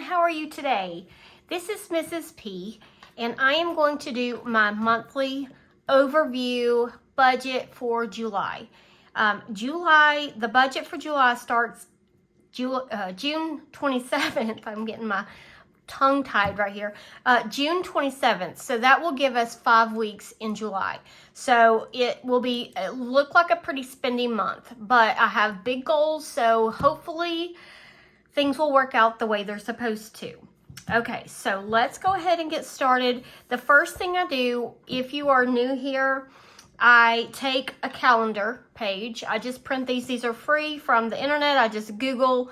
how are you today? This is Mrs. P, and I am going to do my monthly overview budget for July. The budget for July starts June 27th. I'm getting my tongue tied right here. June 27th. So that will give us 5 weeks in July. So it look like a pretty spendy month, but I have big goals. So hopefully things will work out the way they're supposed to. Okay, so let's go ahead and get started. The first thing I do, if you are new here, I take a calendar page. I just print these. These are free from the internet. I just Google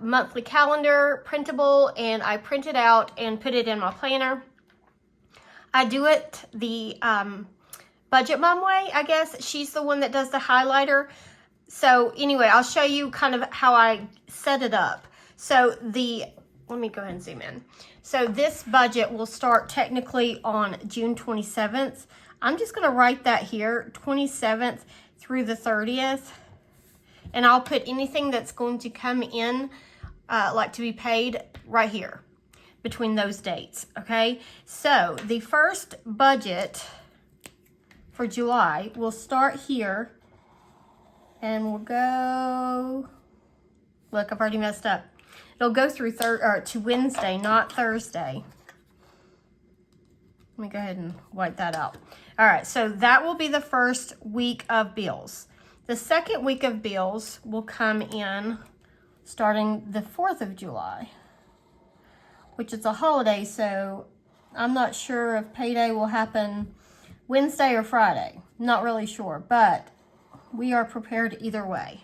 monthly calendar printable, and I print it out and put it in my planner. I do it the Budget Mom way, I guess. She's the one that does the highlighter. So anyway, I'll show you kind of how I set it up. So let me go ahead and zoom in. So this budget will start technically on June 27th. I'm just going to write that here, 27th through the 30th. And I'll put anything that's going to come in, like to be paid, right here between those dates, okay? So the first budget for July will start here, and we'll go, look, I've already messed up. It'll go through to Wednesday, not Thursday. Let me go ahead and wipe that out. All right, so that will be the first week of bills. The second week of bills will come in starting the 4th of July, which is a holiday, so I'm not sure if payday will happen Wednesday or Friday. Not really sure, but we are prepared either way.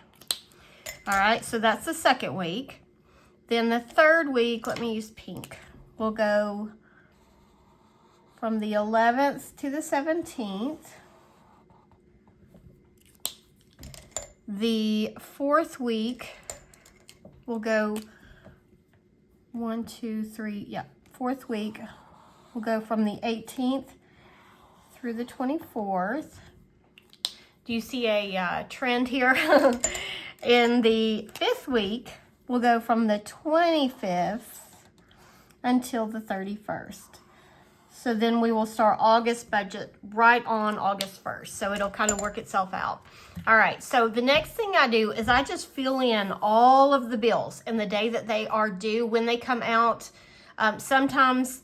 All right, so that's the second week. Then the third week, let me use pink. We'll go from the 11th to the 17th. The fourth week, we'll go fourth week, we'll go from the 18th through the 24th. Do you see a trend here? In the fifth week, we'll go from the 25th until the 31st. So then we will start August budget right on August 1st. So it'll kind of work itself out. All right, so the next thing I do is I just fill in all of the bills and the day that they are due, when they come out. Sometimes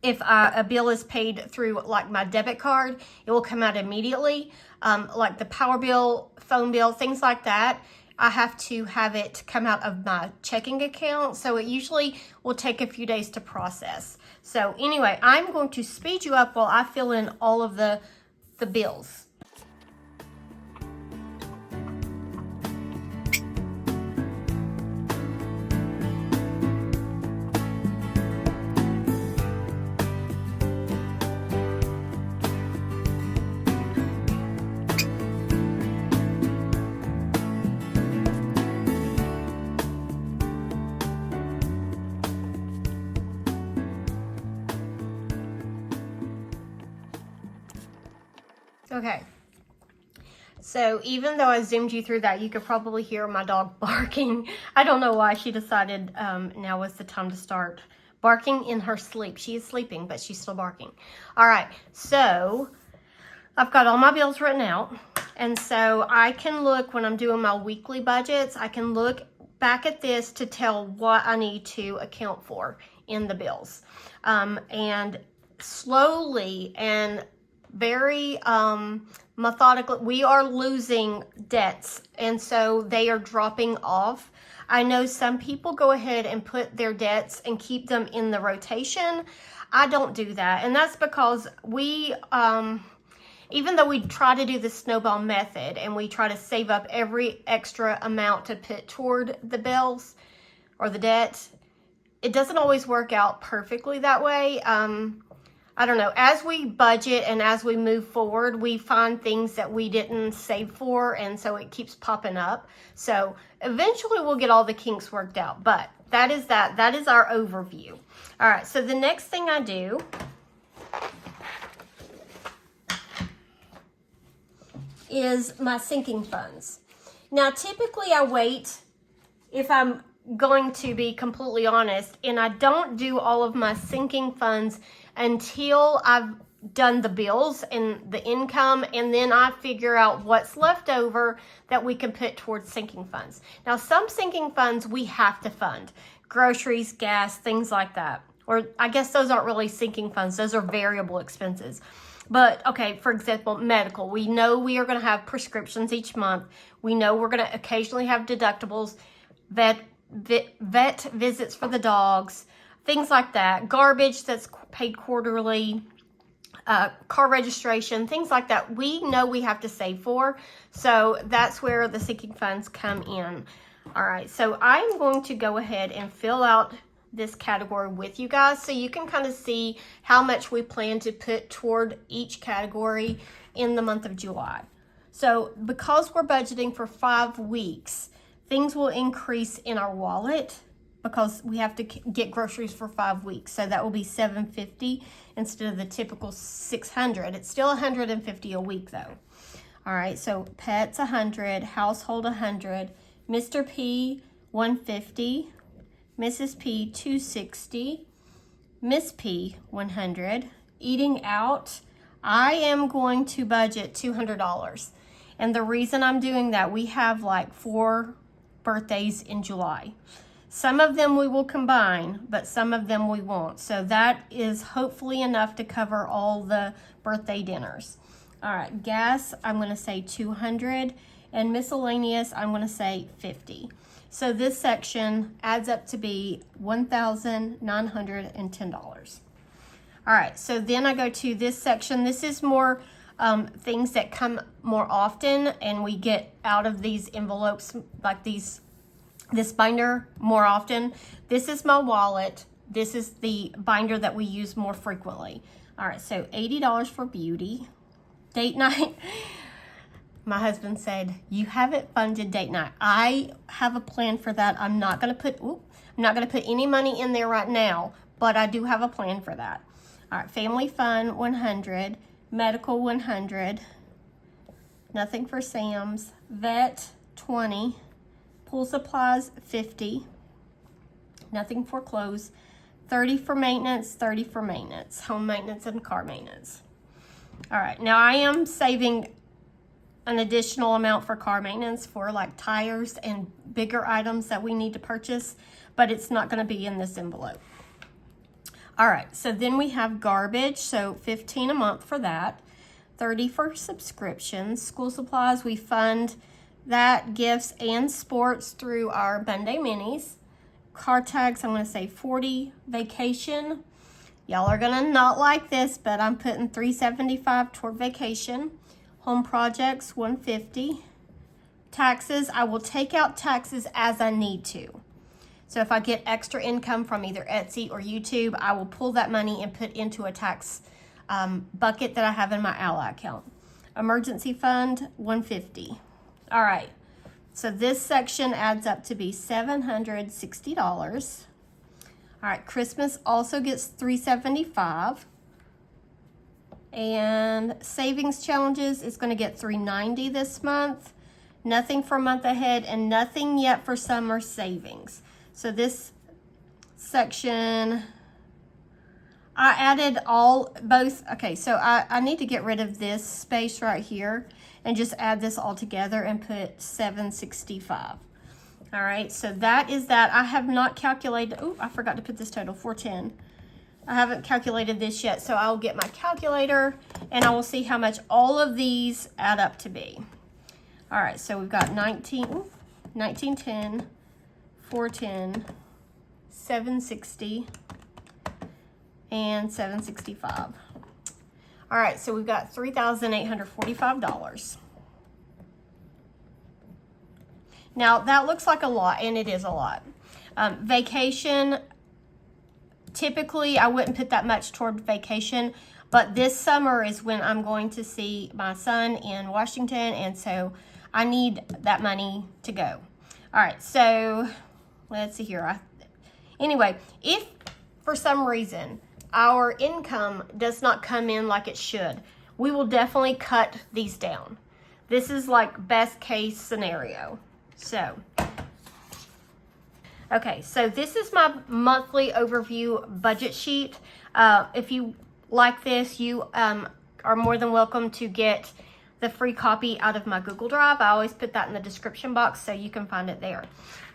if a bill is paid through like my debit card, it will come out immediately. Like the power bill, phone bill, things like that. I have to have it come out of my checking account, so it usually will take a few days to process. So anyway, I'm going to speed you up while I fill in all of the bills. Okay, so even though I zoomed you through that, you could probably hear my dog barking. I don't know why she decided now was the time to start barking in her sleep. She is sleeping, but she's still barking. All right, so I've got all my bills written out, and so I can look when I'm doing my weekly budgets, I can look back at this to tell what I need to account for in the bills. And slowly and very methodically, we are losing debts, and so they are dropping off. I know some people go ahead and put their debts and keep them in the rotation. I don't do that, and that's because we, even though we try to do the snowball method and we try to save up every extra amount to put toward the bills or the debt, it doesn't always work out perfectly that way. I don't know, as we budget and as we move forward, we find things that we didn't save for, and so it keeps popping up. So eventually we'll get all the kinks worked out, but that is our overview. All right, so the next thing I do is my sinking funds. Now, typically I wait, if I'm going to be completely honest, and I don't do all of my sinking funds until I've done the bills and the income, and then I figure out what's left over that we can put towards sinking funds. Now, some sinking funds we have to fund. Groceries, gas, things like that. Or I guess those aren't really sinking funds. Those are variable expenses. But, okay, for example, medical. We know we are going to have prescriptions each month. We know we're going to occasionally have deductibles, vet visits for the dogs, things like that. Garbage that's paid quarterly, car registration, things like that. We know we have to save for. So that's where the sinking funds come in. All right, so I'm going to go ahead and fill out this category with you guys so you can kind of see how much we plan to put toward each category in the month of July. So because we're budgeting for 5 weeks, things will increase in our wallet because we have to get groceries for 5 weeks. So that will be $750 instead of the typical $600. It's still $150 a week though. All right, so pets $100, household $100, Mr. P $150, Mrs. P $260, Miss P $100. Eating out, I am going to budget $200. And the reason I'm doing that, we have like 4 birthdays in July. Some of them we will combine, but some of them we won't. So that is hopefully enough to cover all the birthday dinners. All right, gas, I'm going to say $200, and miscellaneous, I'm going to say $50. So this section adds up to be $1,910. All right, so then I go to this section. This is more things that come more often, and we get out of these envelopes like this binder more often. This is my wallet. This is the binder that we use more frequently. All right, so $80 for beauty. Date night. My husband said, you haven't funded date night. I have a plan for that. I'm not going to put any money in there right now, but I do have a plan for that. All right, family fun, $100, medical, $100, nothing for Sam's, vet, $20, pool supplies, $50, nothing for clothes, $30 for maintenance, $30 for maintenance, home maintenance and car maintenance. All right, now I am saving an additional amount for car maintenance for like tires and bigger items that we need to purchase, but it's not going to be in this envelope. All right, so then we have garbage, so $15 a month for that, $30 for subscriptions, school supplies, we fund that, gifts and sports through our Monday minis. Car tags, I'm going to say $40, vacation. Y'all are going to not like this, but I'm putting $375 toward vacation. Home projects, $150. Taxes, I will take out taxes as I need to. So if I get extra income from either Etsy or YouTube, I will pull that money and put into a tax bucket that I have in my Ally account. Emergency fund, $150. All right, so this section adds up to be $760. All right, Christmas also gets $375. And savings challenges is going to get $390 this month. Nothing for month ahead and nothing yet for summer savings. So this section, I added both. Okay, so I need to get rid of this space right here and just add this all together and put $765. All right, so that is that. I have not calculated. Oh, I forgot to put this total, $410. I haven't calculated this yet, so I'll get my calculator and I will see how much all of these add up to be. All right, so we've got 1910, 410, 760, and 765. All right, so we've got $3,845. Now, that looks like a lot, and it is a lot. Vacation, typically, I wouldn't put that much toward vacation, but this summer is when I'm going to see my son in Washington, and so I need that money to go. All right, so let's see here. Anyway, if for some reason our income does not come in like it should, we will definitely cut these down. This is like best case scenario. So, Okay, so this is my monthly overview budget sheet. If you like this, you are more than welcome to get the free copy out of my Google Drive. I always put that in the description box so you can find it there.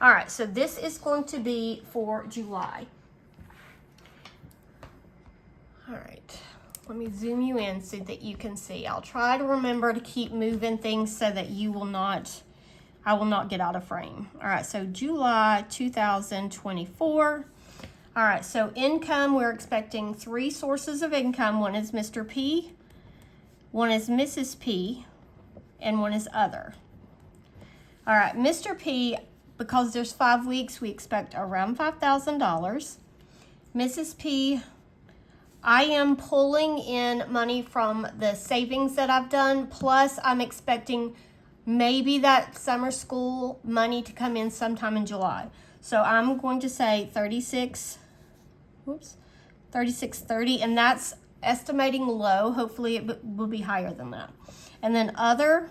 All right, so this is going to be for July. All right, let me zoom you in so that you can see. I'll try to remember to keep moving things so that I will not get out of frame. All right, so July 2024. All right, so income, we're expecting 3 sources of income. One is Mr. P, one is Mrs. P, and one is other. All right, Mr. P, because there's 5 weeks, we expect around $5,000. Mrs. P, I am pulling in money from the savings that I've done, plus I'm expecting maybe that summer school money to come in sometime in July. So I'm going to say 3630, and that's estimating low. Hopefully it will be higher than that. And then other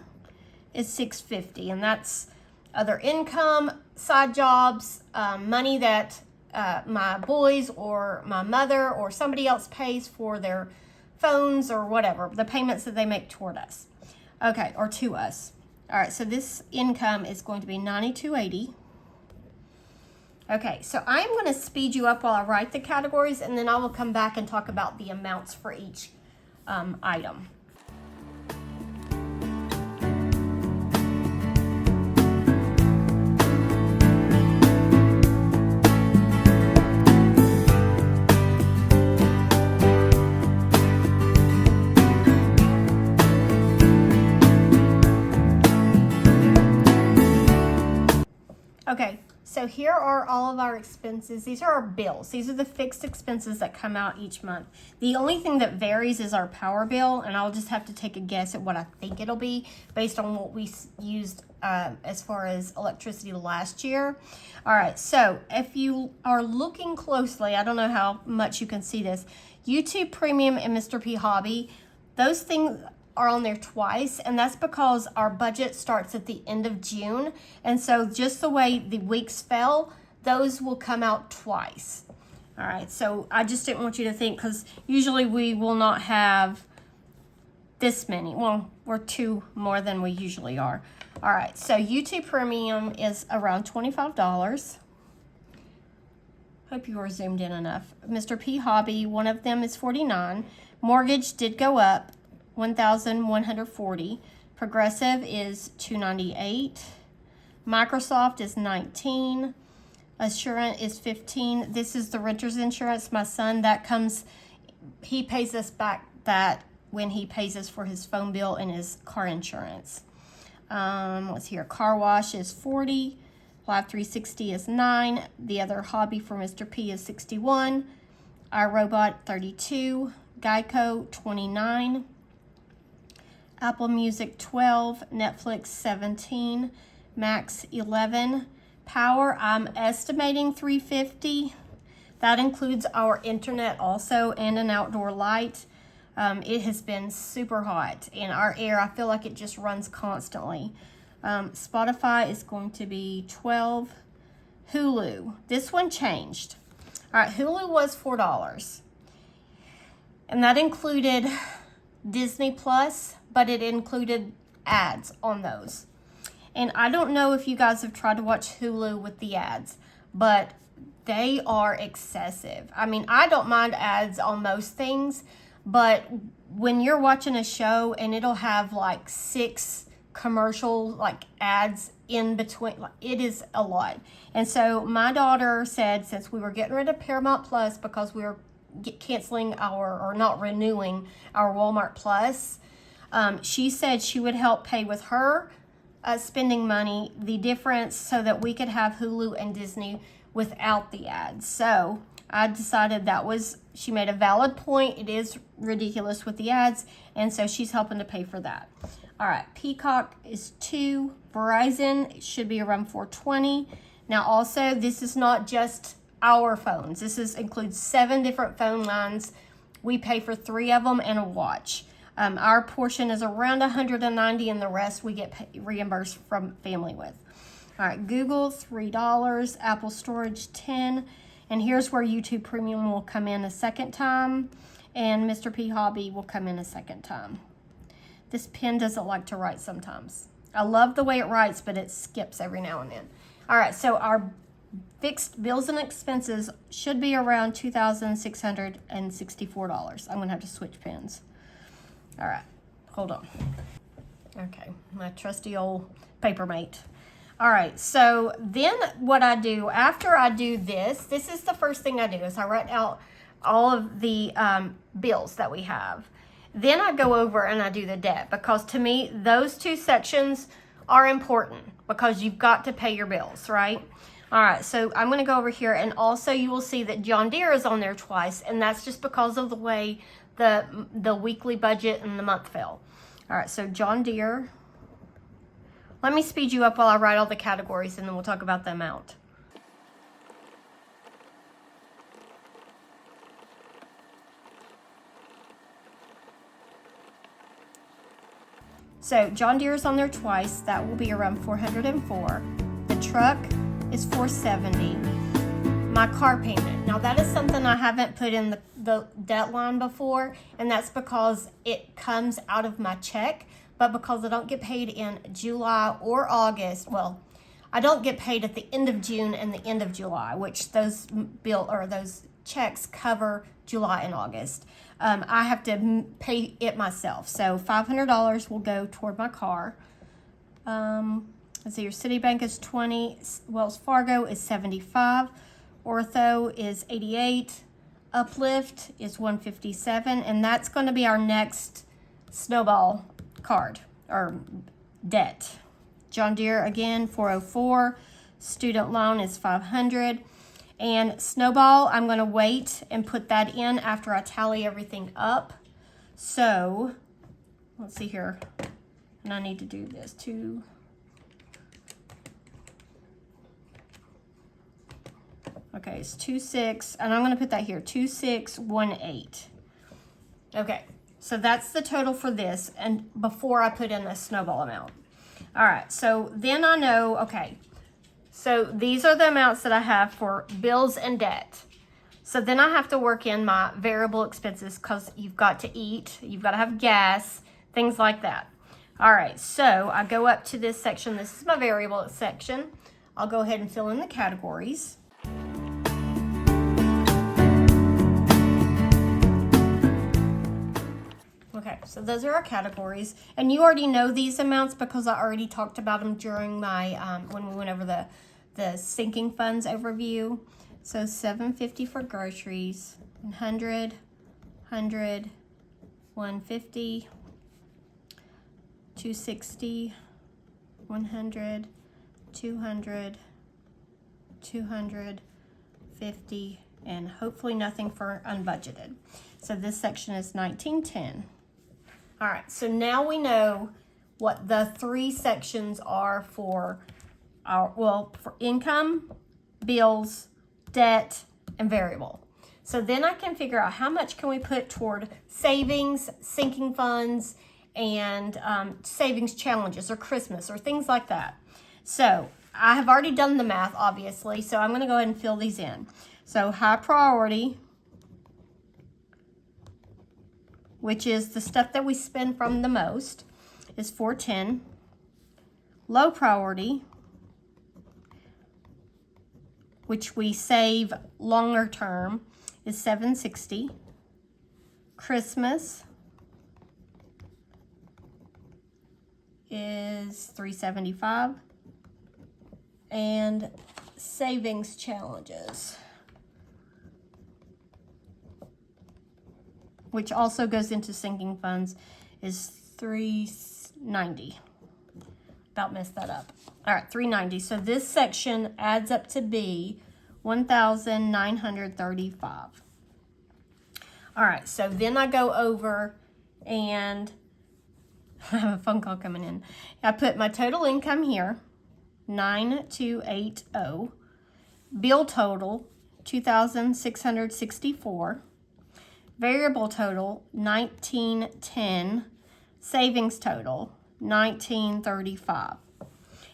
is 650, and that's other income, side jobs, money that my boys or my mother or somebody else pays for their phones or whatever, the payments that they make toward us. Okay, or to us. All right, so this income is going to be $92.80. Okay, so I'm going to speed you up while I write the categories, and then I will come back and talk about the amounts for each item. Okay, so here are all of our expenses. These are our bills. These are the fixed expenses that come out each month. The only thing that varies is our power bill, and I'll just have to take a guess at what I think it'll be based on what we used as far as electricity last year. All right, so if you are looking closely, I don't know how much you can see this, YouTube Premium and Mr. P Hobby, those things are on there twice, and that's because our budget starts at the end of June, and so just the way the weeks fell, those will come out twice. All right, so I just didn't want you to think, because usually we will not have this many. Well, we're 2 more than we usually are. All right, so YouTube Premium is around $25. Hope you are zoomed in enough. Mr. P Hobby, one of them is $49. Mortgage did go up, $1,140. Progressive is $298. Microsoft is $19. Assurant is $15. This is the renter's insurance. My son, that comes, he pays us back that when he pays us for his phone bill and his car insurance. Let's see here. Car wash is $40. Live 360 is $9. The other hobby for Mr. P is $61. iRobot $32. Geico $29. Apple Music $12, Netflix $17, Max $11. Power, I'm estimating $350. That includes our internet also and an outdoor light. It has been super hot, and our air, I feel like it just runs constantly. Spotify is going to be $12. Hulu, this one changed. All right, Hulu was $4, and that included Disney Plus, but it included ads on those. And I don't know if you guys have tried to watch Hulu with the ads, but they are excessive. I mean, I don't mind ads on most things, but when you're watching a show and it'll have like 6 commercial like ads in between, like, it is a lot. And so my daughter said, since we were getting rid of Paramount Plus because we were canceling or not renewing our Walmart Plus, she said she would help pay with her spending money the difference so that we could have Hulu and Disney without the ads. So I decided she made a valid point. It is ridiculous with the ads, and so she's helping to pay for that. All right, Peacock is $2. Verizon should be around $4.20. Now also, this is not just our phones. This includes 7 different phone lines. We pay for 3 of them and a watch. Our portion is around $190, and the rest we get reimbursed from family with. All right, Google, $3, Apple Storage, $10, and here's where YouTube Premium will come in a second time, and Mr. P Hobby will come in a second time. This pen doesn't like to write sometimes. I love the way it writes, but it skips every now and then. All right, so our fixed bills and expenses should be around $2,664. I'm gonna have to switch pens. All right, hold on. Okay, my trusty old Papermate. All right, so then what I do after I do this is the first thing I do is I write out all of the bills that we have. Then I go over and I do the debt, because to me, those two sections are important because you've got to pay your bills, right? All right, so I'm gonna go over here, and also you will see that John Deere is on there twice, and that's just because of the way the weekly budget and the month fell. All right, so John Deere. Let me speed you up while I write all the categories, and then we'll talk about the amount. So John Deere is on there twice. That will be around $404. The truck is $470. My car payment. Now that is something I haven't put in the debt line before, and that's because it comes out of my check. But because I don't get paid in July or August, well, I don't get paid at the end of June and the end of July, which those checks cover July and August. I have to pay it myself. So $500 will go toward my car. Let's see, your Citibank is 20, Wells Fargo is 75, Ortho is 88, Uplift is 157, and that's going to be our next snowball card or debt. John Deere again 404, student loan is 500, and snowball I'm going to wait and put that in after I tally everything up. So let's see here, and I need to do this too. Okay, it's 26, and I'm going to put that here, 2618. Okay. So that's the total for this, and before I put in a snowball amount. All right, so then I know, okay, so these are the amounts that I have for bills and debt. So then I have to work in my variable expenses, because you've got to eat, you've got to have gas, things like that. All right, so I go up to this section. This is my variable section. I'll go ahead and fill in the categories. Okay, so those are our categories, and you already know these amounts because I already talked about them during my when we went over the sinking funds overview. So $750 for groceries, 100, 150, 260, 100, 200, 250, and hopefully nothing for unbudgeted. So this section is 1910. All right, so now we know what the three sections are for our, well, for income, bills, debt, and variable. So then I can figure out how much can we put toward savings, sinking funds, and savings challenges or Christmas or things like that. So I have already done the math, obviously, so I'm going to go ahead and fill these in. So high priority, which is the stuff that we spend from the most, is $410. Low priority, which we save longer term, is $760. Christmas is $375. And savings challenges, which also goes into sinking funds, is $390. About messed that up. All right, $390. So this section adds up to be $1,935. All right, so then I go over and I have a phone call coming in. I put my total income here, 9,280. Bill total, 2,664. Variable total, 1910. Savings total, 1935.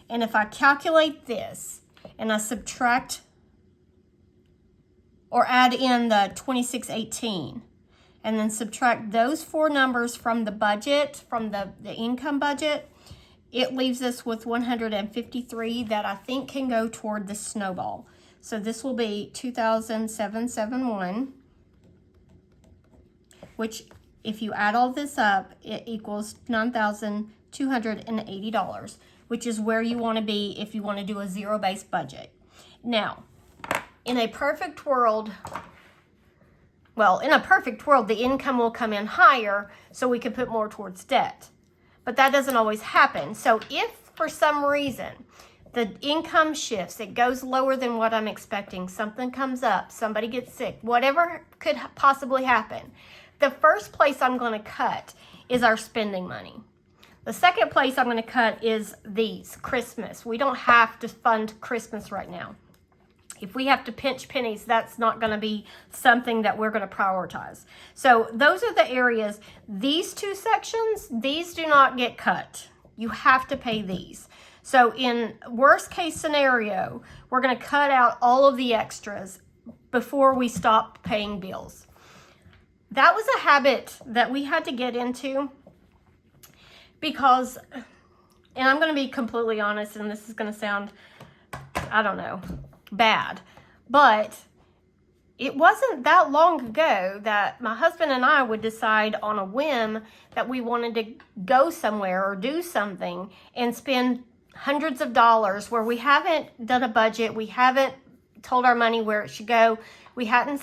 And if I calculate this and I subtract or add in the 2618 and then subtract those four numbers from the budget, from the income budget, it leaves us with 153 that I think can go toward the snowball. So this will be 2,771, which if you add all this up, it equals $9,280, which is where you want to be if you want to do a zero-based budget. Now, in a perfect world, the income will come in higher so we can put more towards debt. But that doesn't always happen. So if for some reason the income shifts, it goes lower than what I'm expecting, something comes up, somebody gets sick, whatever could possibly happen, the first place I'm going to cut is our spending money. The second place I'm going to cut is these, Christmas. We don't have to fund Christmas right now. If we have to pinch pennies, that's not going to be something that we're going to prioritize. So those are the areas. These two sections, these do not get cut. You have to pay these. So in worst case scenario, we're going to cut out all of the extras before we stop paying bills. That was a habit that we had to get into because, and I'm going to be completely honest, and this is going to sound, I don't know, bad, but it wasn't that long ago that my husband and I would decide on a whim that we wanted to go somewhere or do something and spend hundreds of dollars where we haven't done a budget, we haven't told our money where it should go, we hadn't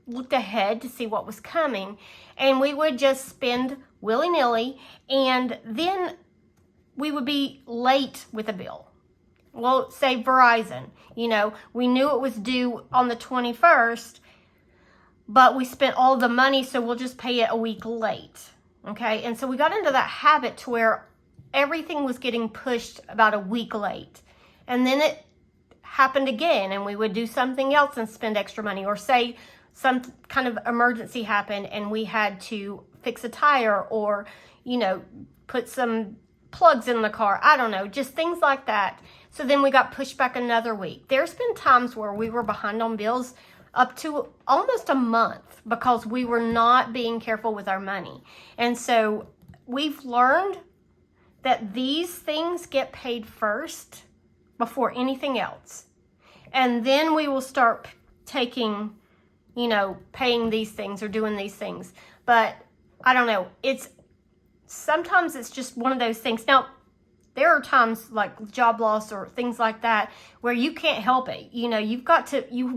looked ahead to see what was coming, and we would just spend willy-nilly, and then we would be late with a bill. Well, say Verizon, we knew it was due on the 21st, but we spent all the money, so we'll just pay it a week late, okay? And so we got into that habit to where everything was getting pushed about a week late. And then it happened again, and we would do something else and spend extra money, or say some kind of emergency happened and we had to fix a tire or, put some plugs in the car. I don't know, just things like that. So then we got pushed back another week. There's been times where we were behind on bills up to almost a month because we were not being careful with our money. And so we've learned that these things get paid first before anything else. And then we will start taking, paying these things or doing these things. But I don't know, sometimes it's just one of those things. Now, there are times like job loss or things like that where you can't help it. You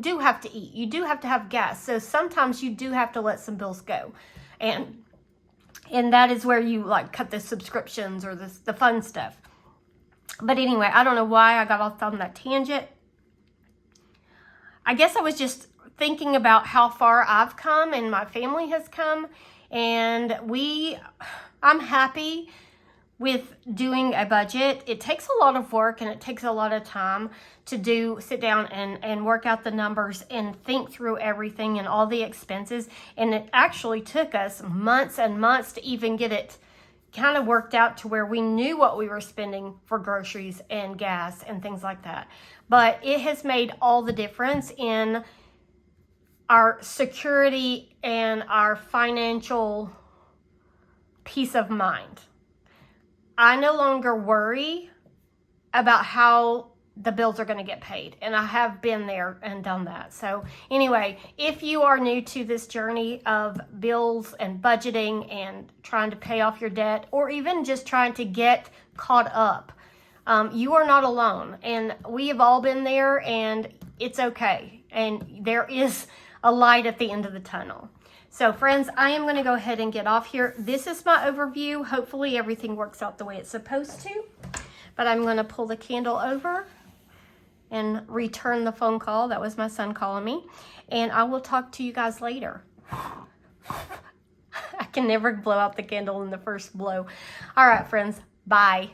do have to eat. You do have to have gas. So sometimes you do have to let some bills go. And that is where you cut the subscriptions or the fun stuff. But anyway, I don't know why I got off on that tangent. I guess I was just thinking about how far I've come and my family has come. And I'm happy with doing a budget. It takes a lot of work and it takes a lot of time to sit down and work out the numbers and think through everything and all the expenses. And it actually took us months and months to even get it kind of worked out to where we knew what we were spending for groceries and gas and things like that. But it has made all the difference in our security and our financial peace of mind. I no longer worry about how the bills are going to get paid. And I have been there and done that. So anyway, if you are new to this journey of bills and budgeting and trying to pay off your debt, or even just trying to get caught up, you are not alone. And we have all been there, and it's okay. And there is a light at the end of the tunnel. So friends, I am going to go ahead and get off here. This is my overview. Hopefully everything works out the way it's supposed to. But I'm going to pull the candle over and return the phone call. That was my son calling me. And I will talk to you guys later. I can never blow out the candle in the first blow. All right, friends. Bye.